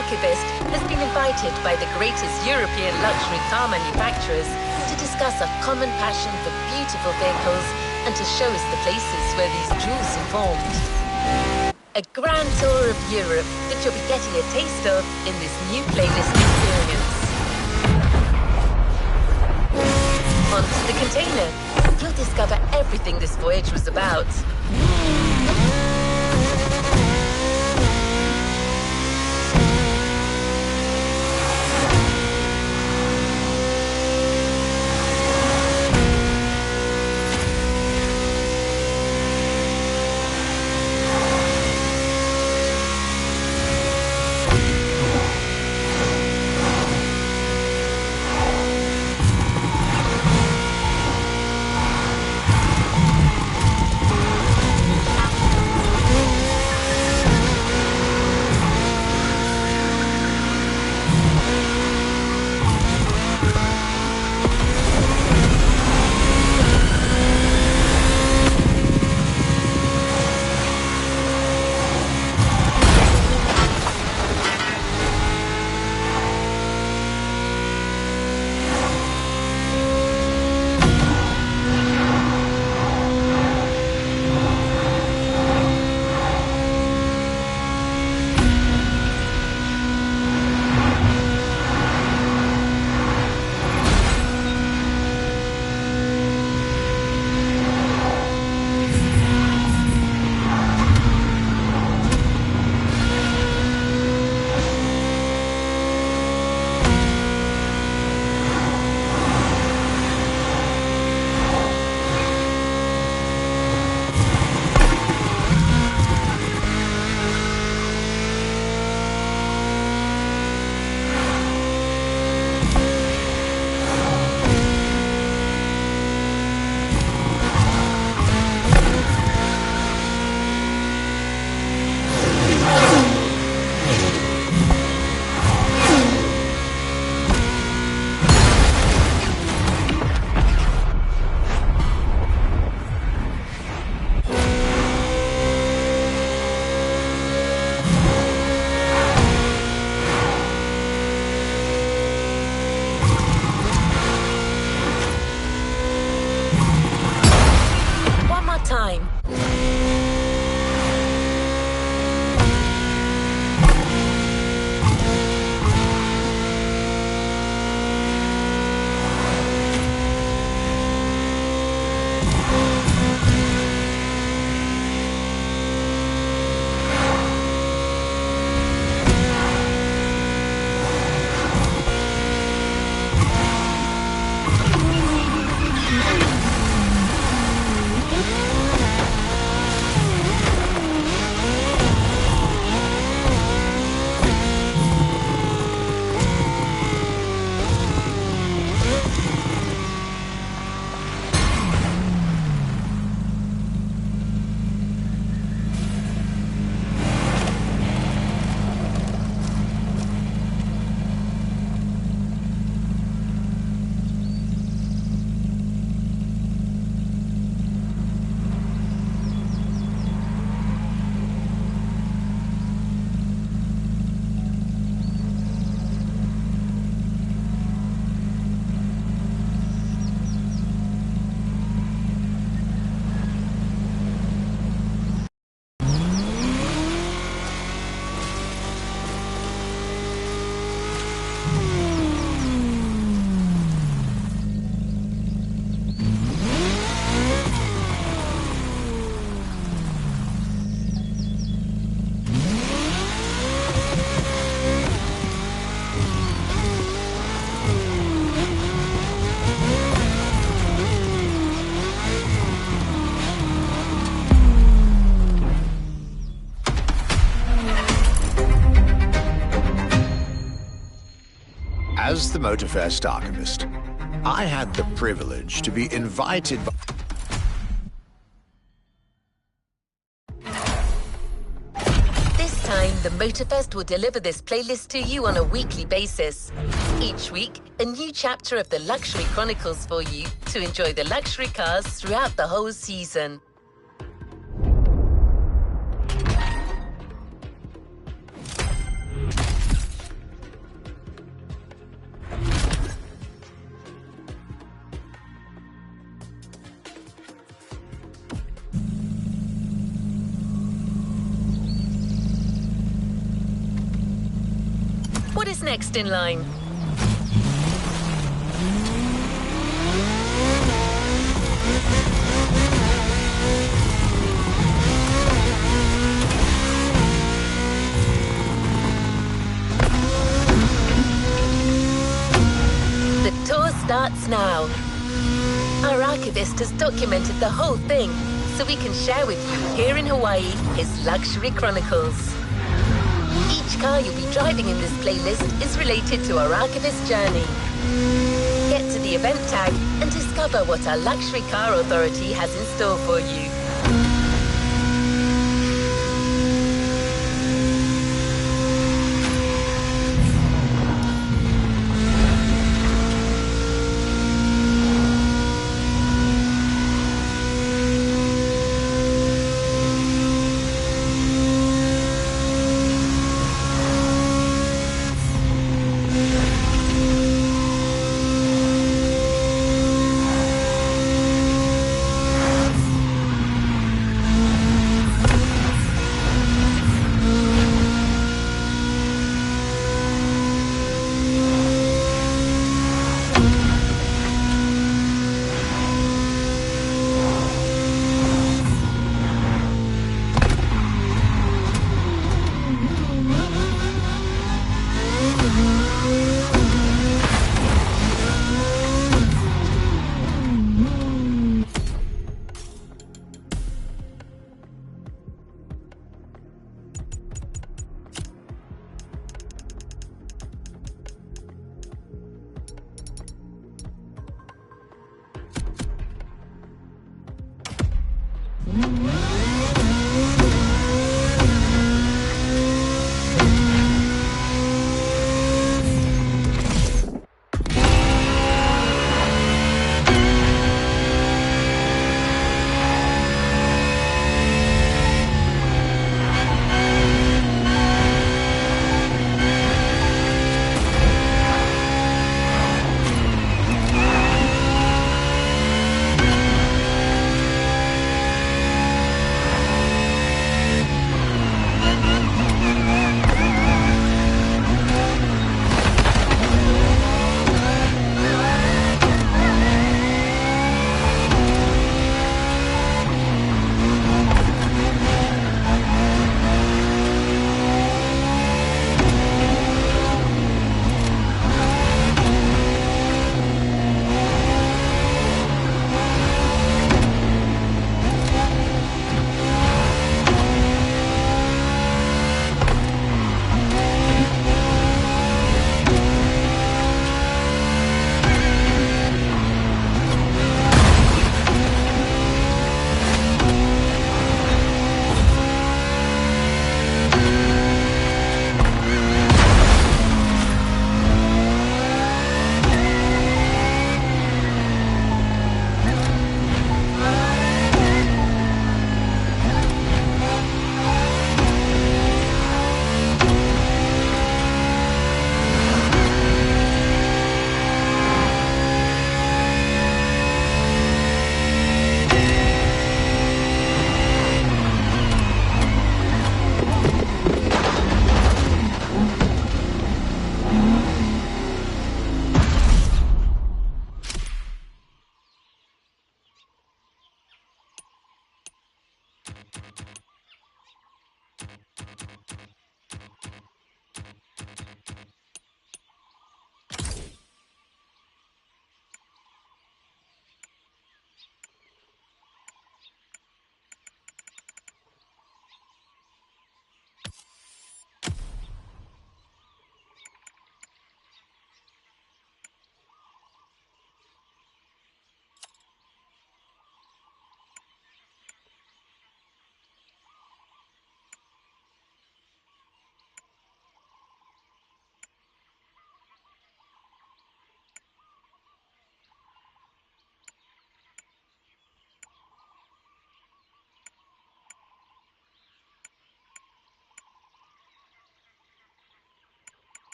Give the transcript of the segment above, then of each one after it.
Archivist has been invited by the greatest European luxury car manufacturers to discuss a common passion for beautiful vehicles and to show us the places where these jewels are formed. A grand tour of Europe that you'll be getting a taste of in this new playlist experience. Onto the container. You'll discover everything this voyage was about. Time. As the Motorfest archivist, I had the privilege to be invited by... This time, the Motorfest will deliver this playlist to you on a weekly basis. Each week, a new chapter of the Luxury Chronicles for you to enjoy the luxury cars throughout the whole season. What is next in line? The tour starts now. Our archivist has documented the whole thing, so we can share with you here in Hawaii his luxury chronicles. Each car you'll be driving in this playlist is related to our archivist journey. Get to the event tag and discover what our luxury car authority has in store for you.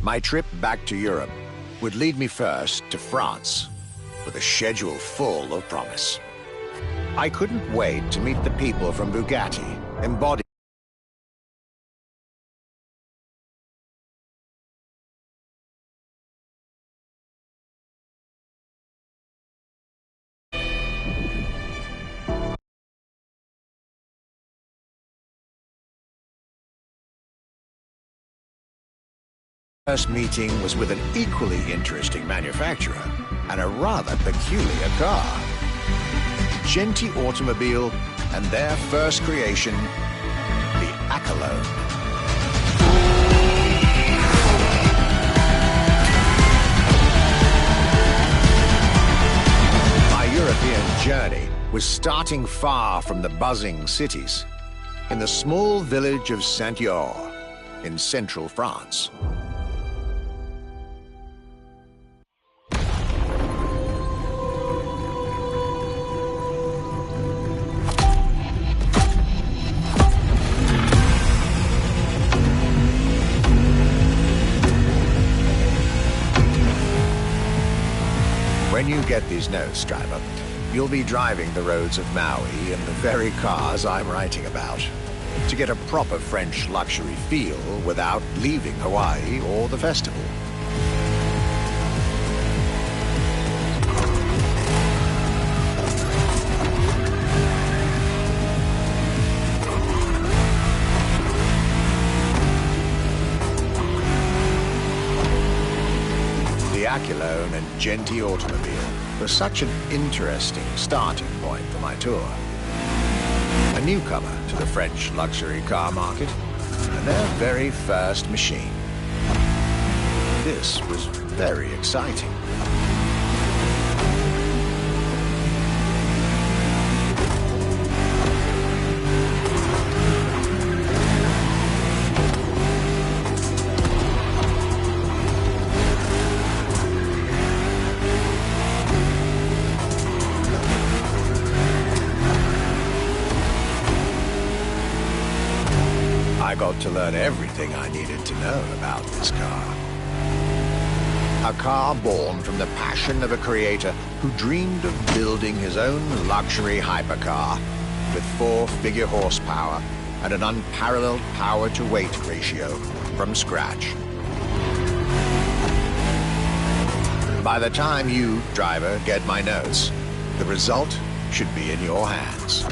My trip back to Europe would lead me first to France, with a schedule full of promise. I couldn't wait to meet the people from Bugatti, embodied first meeting was with an equally interesting manufacturer and a rather peculiar car. Genti Automobile and their first creation, the Accolone. My European journey was starting far from the buzzing cities, in the small village of Saint-Yor in central France. When you get these notes, driver, you'll be driving the roads of Maui in the very cars I'm writing about, to get a proper French luxury feel without leaving Hawaii or the festival. The Accolone and Genti Automobile was such an interesting starting point for my tour. A newcomer to the French luxury car market, and their very first machine. This was very exciting. I got to learn everything I needed to know about this car. A car born from the passion of a creator who dreamed of building his own luxury hypercar with 4-figure horsepower and an unparalleled power-to-weight ratio from scratch. By the time you, driver, get my notes, the result should be in your hands.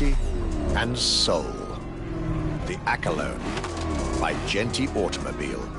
personality and soul. The Accolone by Genti Automobile.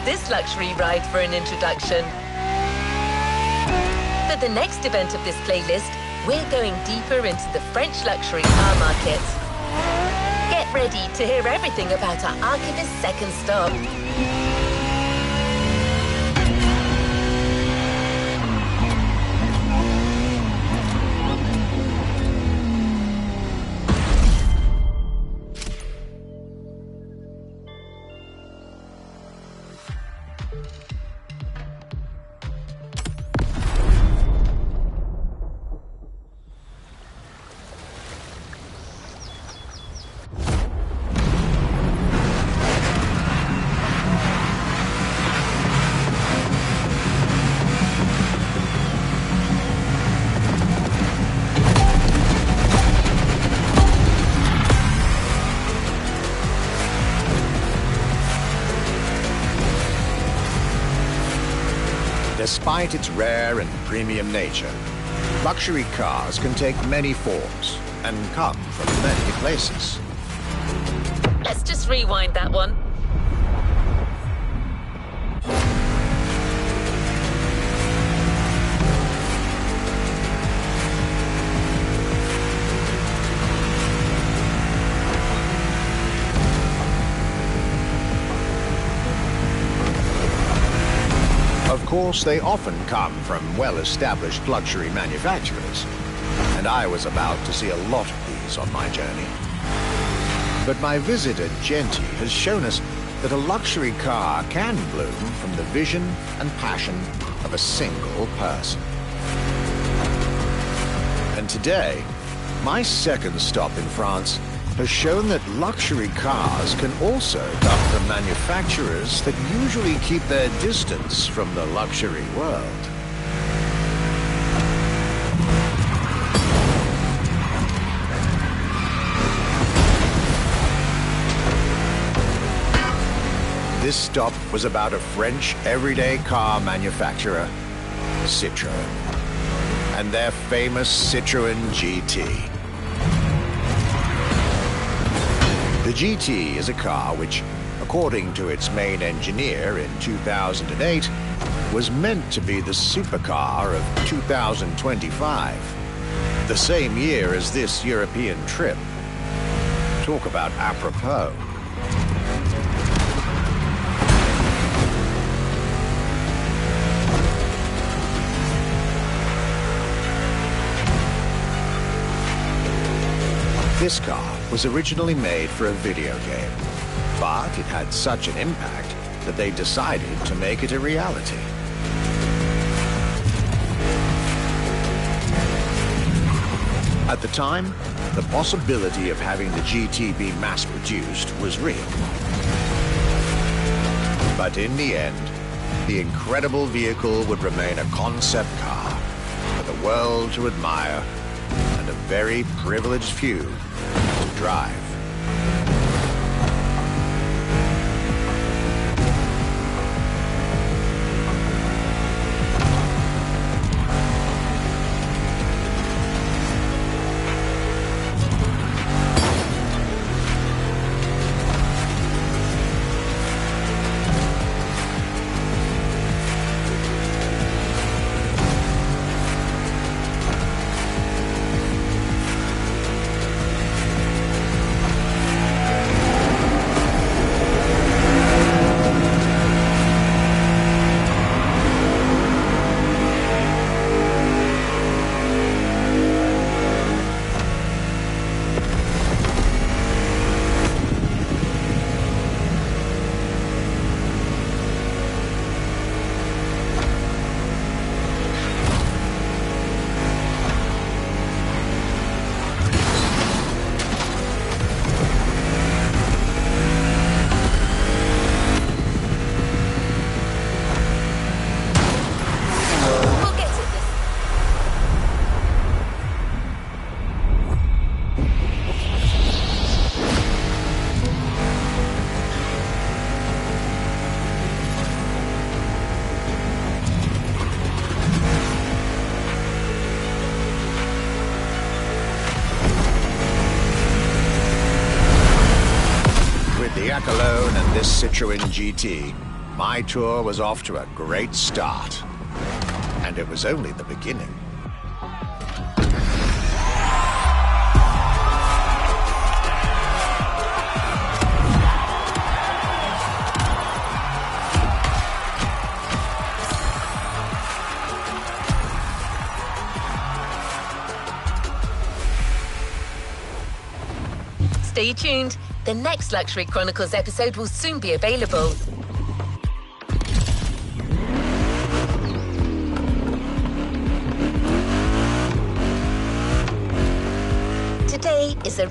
This luxury ride for an introduction. For the next event of this playlist, we're going deeper into the French luxury car market. Get ready to hear everything about our Archivist's second stop. Despite its rare and premium nature, luxury cars can take many forms and come from many places. Let's just rewind that one. Of course, they often come from well-established luxury manufacturers, and I was about to see a lot of these on my journey. But my visit at Genti has shown us that a luxury car can bloom from the vision and passion of a single person. And today, my second stop in France has shown that luxury cars can also come from manufacturers that usually keep their distance from the luxury world. This stop was about a French everyday car manufacturer, Citroën, and their famous Citroën GT. The GT is a car which, according to its main engineer in 2008, was meant to be the supercar of 2025, the same year as this European trip. Talk about apropos. This car was originally made for a video game, but it had such an impact that they decided to make it a reality. At the time, the possibility of having the GT be mass-produced was real. But in the end, the incredible vehicle would remain a concept car for the world to admire and a very privileged few to drive. the Echelon and this Citroën GT, my tour was off to a great start. And it was only the beginning. Stay tuned. The next Luxury Chronicles episode will soon be available. Today is a...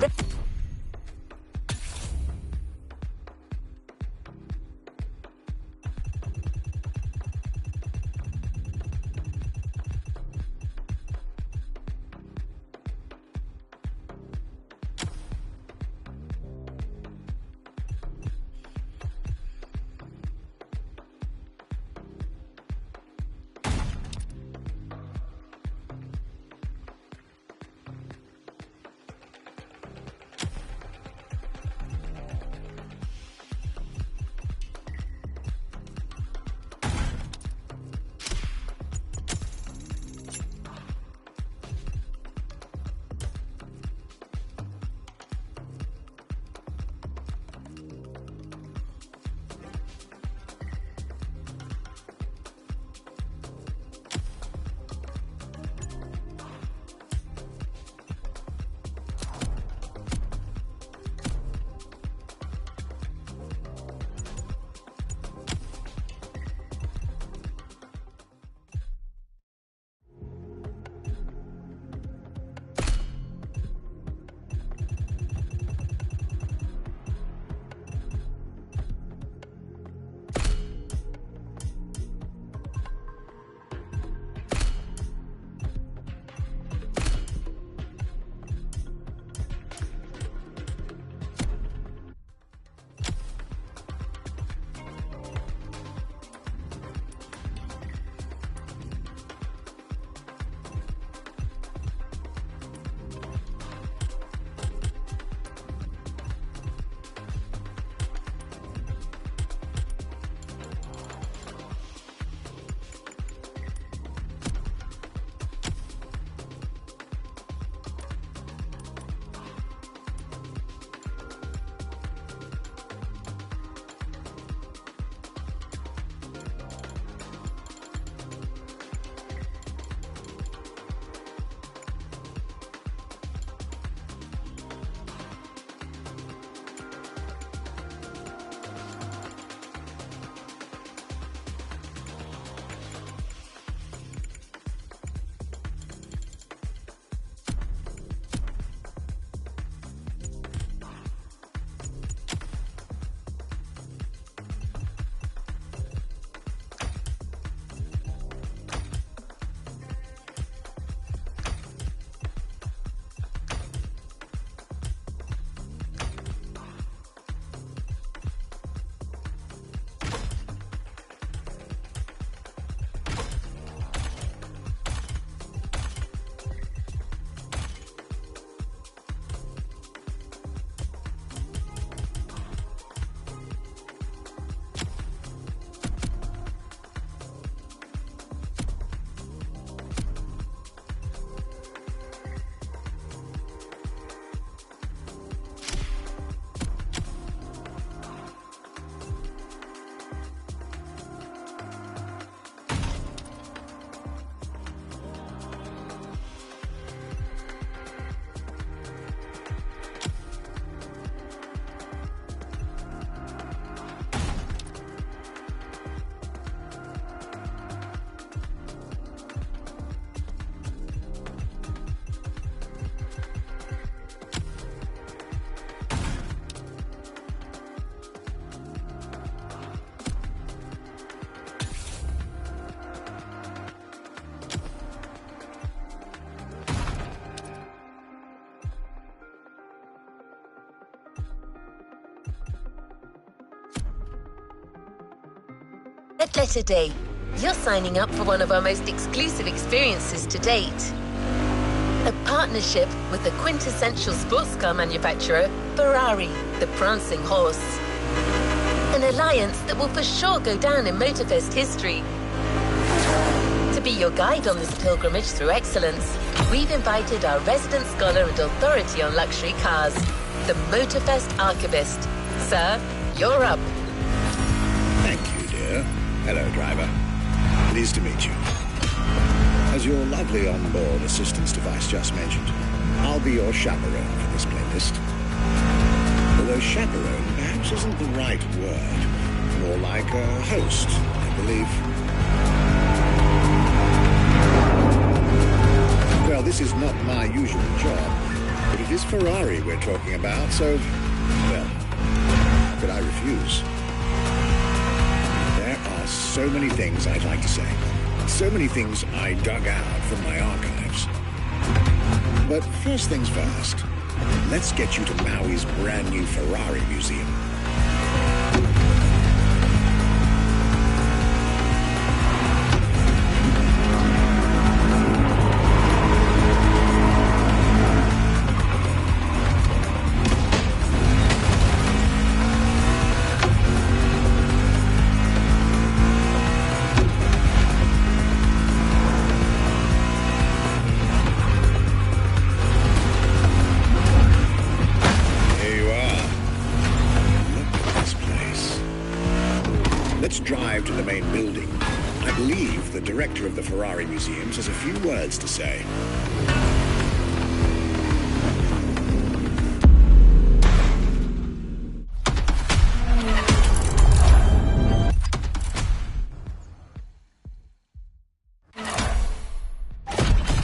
Red Letter Day. You're signing up for one of our most exclusive experiences to date. A partnership with the quintessential sports car manufacturer, Ferrari, the prancing horse. An alliance that will for sure go down in Motorfest history. To be your guide on this pilgrimage through excellence, we've invited our resident scholar and authority on luxury cars, the Motorfest archivist. Sir, you're up. Thank you, dear. Hello, driver. Pleased to meet you. As your lovely onboard assistance device just mentioned, I'll be your chaperone for this playlist. Although chaperone perhaps isn't the right word. More like a host, I believe. Well, this is not my usual job, but it is Ferrari we're talking about, so, well, how could I refuse? There are so many things I'd like to say. So many things I dug out from my archives. But first things first, let's get you to Maui's brand new Ferrari museum. Drive to the main building. I believe the director of the Ferrari Museums has a few words to say.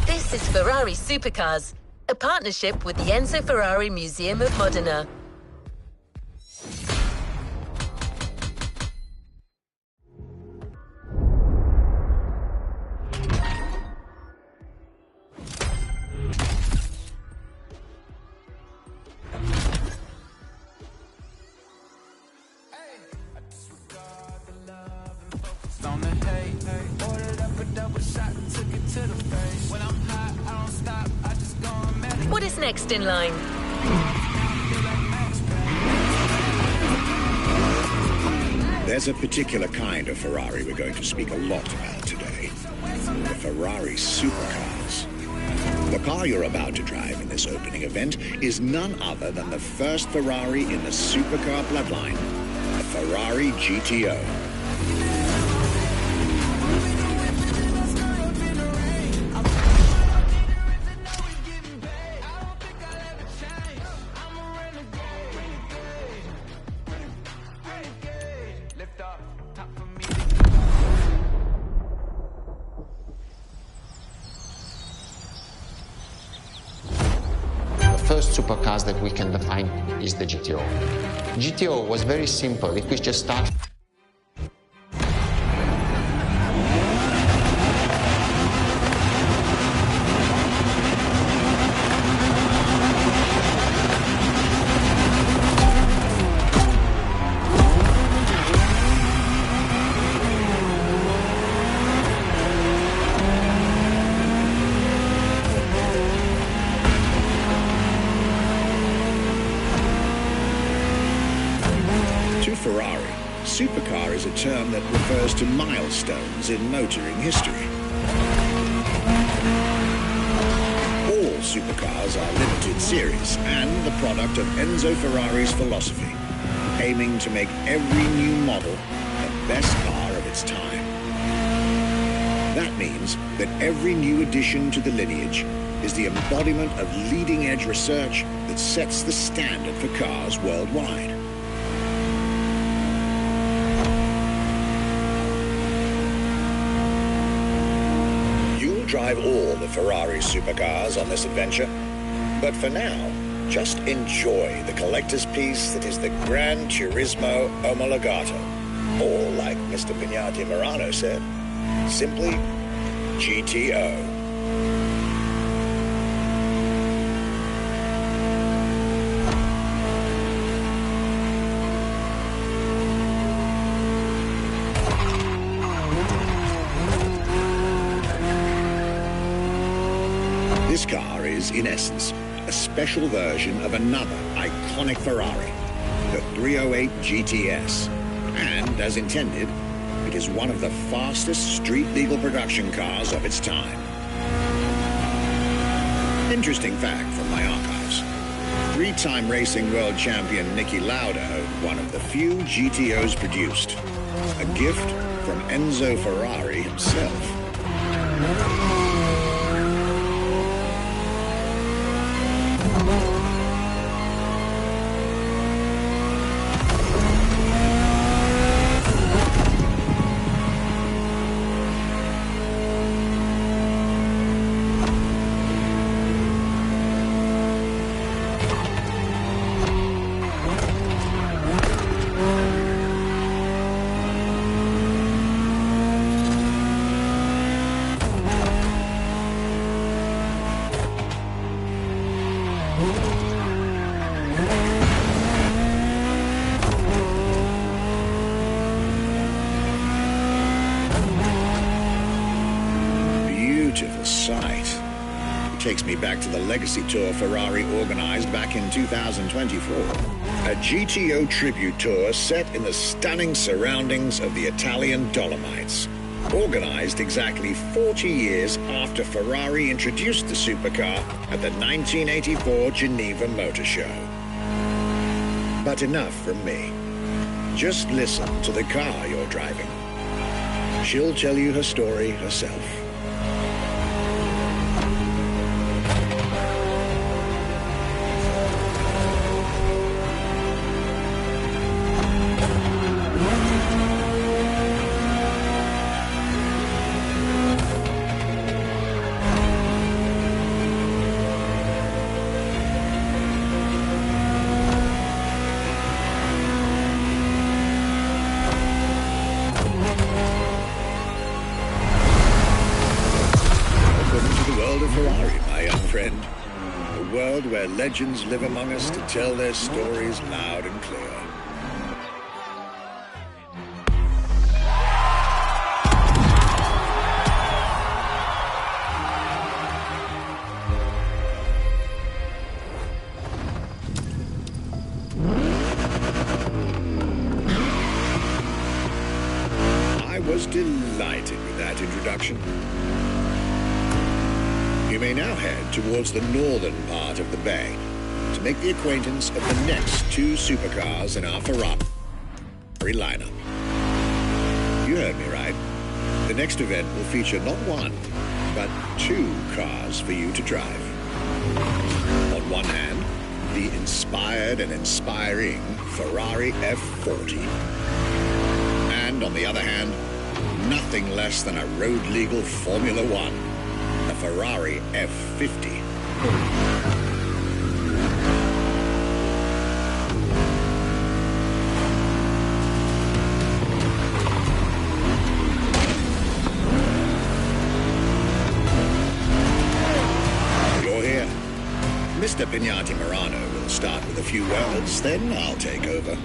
This is Ferrari Supercars, a partnership with the Enzo Ferrari Museum of Modena. What is next in line? There's a particular kind of Ferrari we're going to speak a lot about today. The Ferrari Supercars. The car you're about to drive in this opening event is none other than the first Ferrari in the supercar bloodline, the Ferrari GTO. The first supercars that we can define is the GTO. GTO was very simple. It was just start. Ferrari, supercar is a term that refers to milestones in motoring history. All supercars are limited series and the product of Enzo Ferrari's philosophy, aiming to make every new model the best car of its time. That means that every new addition to the lineage is the embodiment of leading-edge research that sets the standard for cars worldwide. Drive all the Ferrari supercars on this adventure, but for now, just enjoy the collector's piece that is the Gran Turismo Omologato, or like Mr. Pignati Morano said, simply GTO. This car is, in essence, a special version of another iconic Ferrari, the 308 GTS. And, as intended, it is one of the fastest street-legal production cars of its time. Interesting fact from my archives. Three-time racing world champion Niki Lauda owned one of the few GTOs produced. A gift from Enzo Ferrari himself. Beautiful sight. Takes me back to the Legacy Tour Ferrari organized back in 2024. A GTO tribute tour set in the stunning surroundings of the Italian Dolomites. Organized exactly 40 years after Ferrari introduced the supercar at the 1984 Geneva Motor Show. But enough from me. Just listen to the car you're driving. She'll tell you her story herself. Ferrari, my young friend. A world where legends live among us to tell their stories loud and clear. I was delighted with that introduction. You may now head towards the northern part of the bay to make the acquaintance of the next two supercars in our Ferrari lineup. You heard me right. The next event will feature not one, but two cars for you to drive. On one hand, the inspired and inspiring Ferrari F40. And on the other hand, nothing less than a road-legal Formula One. The Ferrari F50. You're here. Mr. Pignati Morano will start with a few words, then I'll take over.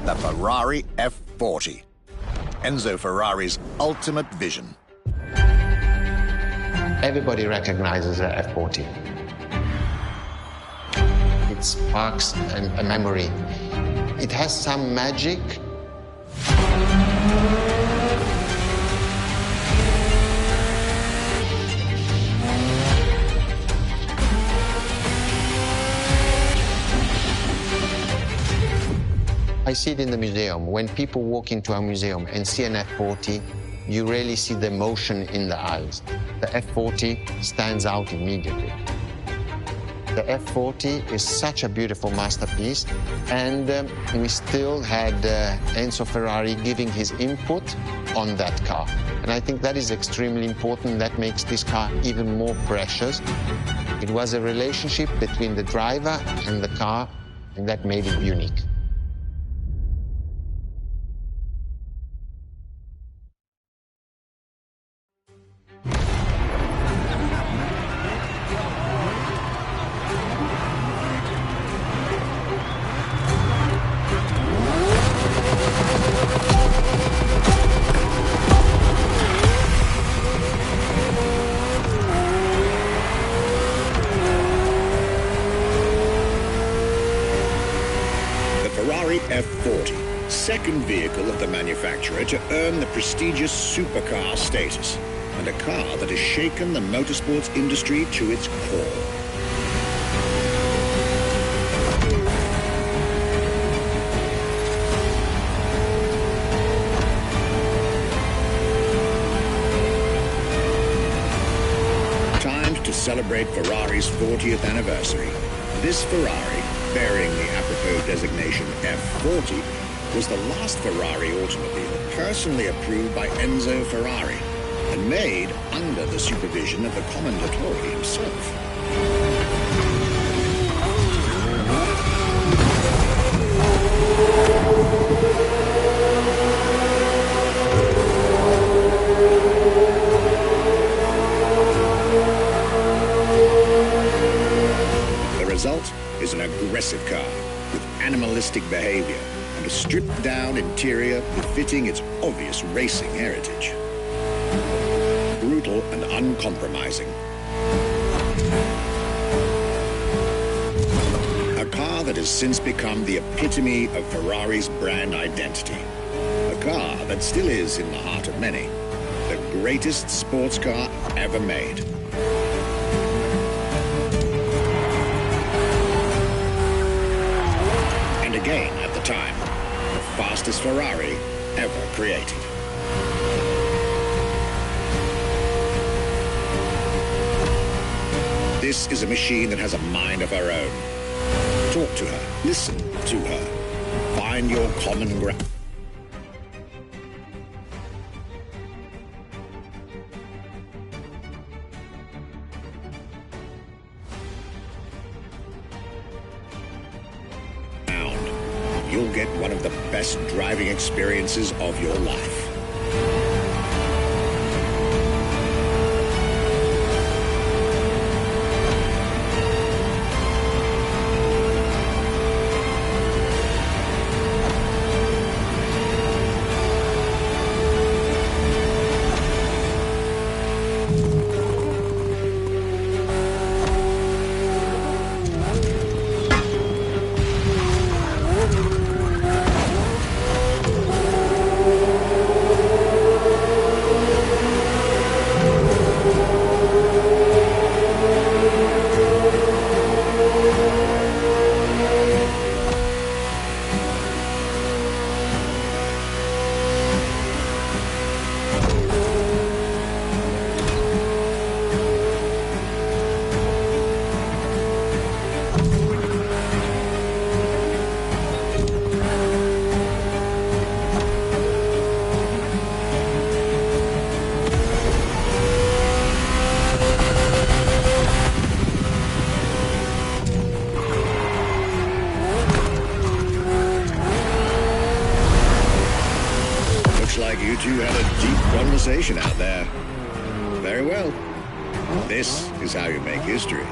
The Ferrari F40. Enzo Ferrari's ultimate vision. Everybody recognizes the F40. It sparks a memory. It has some magic. I see it in the museum. When people walk into a museum and see an F40, you really see the emotion in the eyes. The F40 stands out immediately. The F40 is such a beautiful masterpiece, and we still had Enzo Ferrari giving his input on that car. And I think that is extremely important. That makes this car even more precious. It was a relationship between the driver and the car, and that made it unique. F40, second vehicle of the manufacturer to earn the prestigious supercar status, and a car that has shaken the motorsports industry to its core. Time to celebrate Ferrari's 40th anniversary. This Ferrari, bearing the apropos designation F40, was the last Ferrari automobile personally approved by Enzo Ferrari and made under the supervision of the Commendatore himself. The result is an aggressive car with animalistic behavior and a stripped-down interior befitting its obvious racing heritage. Brutal and uncompromising. A car that has since become the epitome of Ferrari's brand identity. A car that still is in the heart of many, the greatest sports car ever made. Again at the time, the fastest Ferrari ever created. This is a machine that has a mind of her own. Talk to her, listen to her, find your common ground. You'll get one of the best driving experiences of your life. You two had a deep conversation out there. Very well. This is how you make history.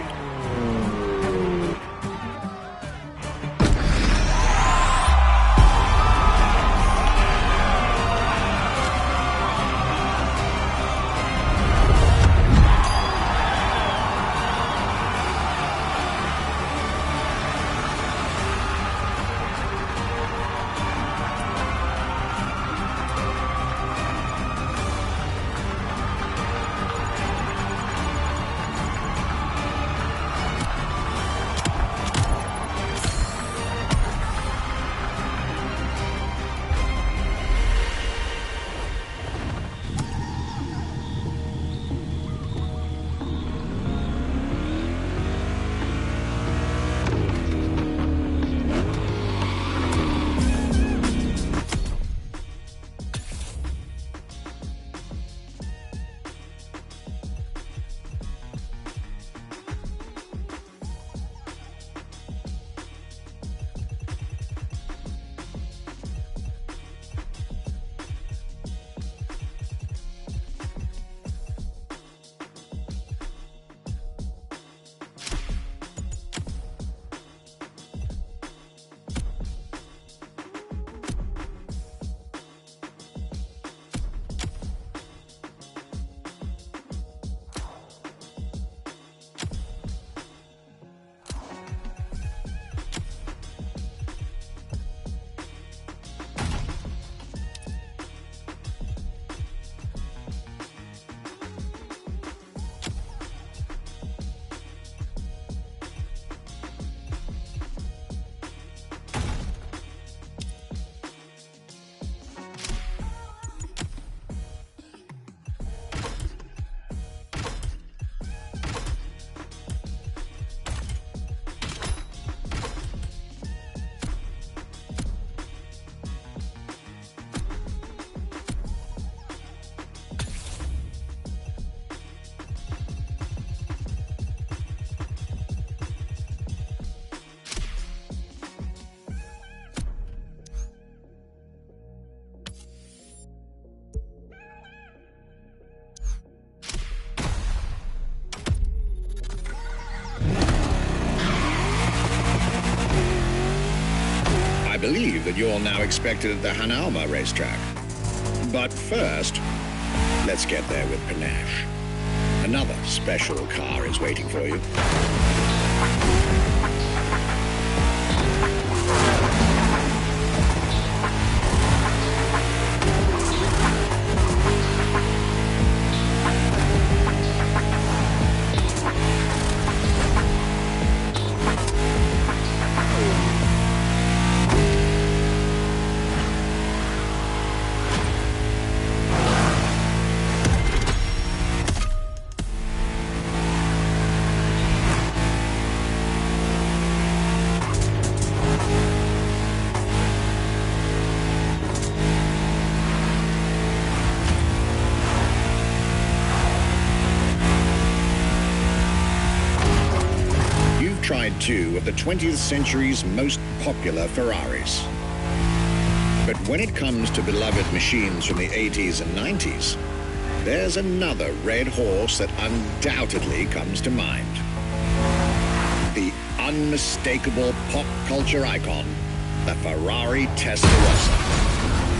believe that you're now expected at the Hanalma racetrack. But first, let's get there with panache. Another special car is waiting for you. Tried two of the 20th century's most popular Ferraris. But when it comes to beloved machines from the 80s and 90s, there's another red horse that undoubtedly comes to mind. The unmistakable pop culture icon, the Ferrari Testarossa.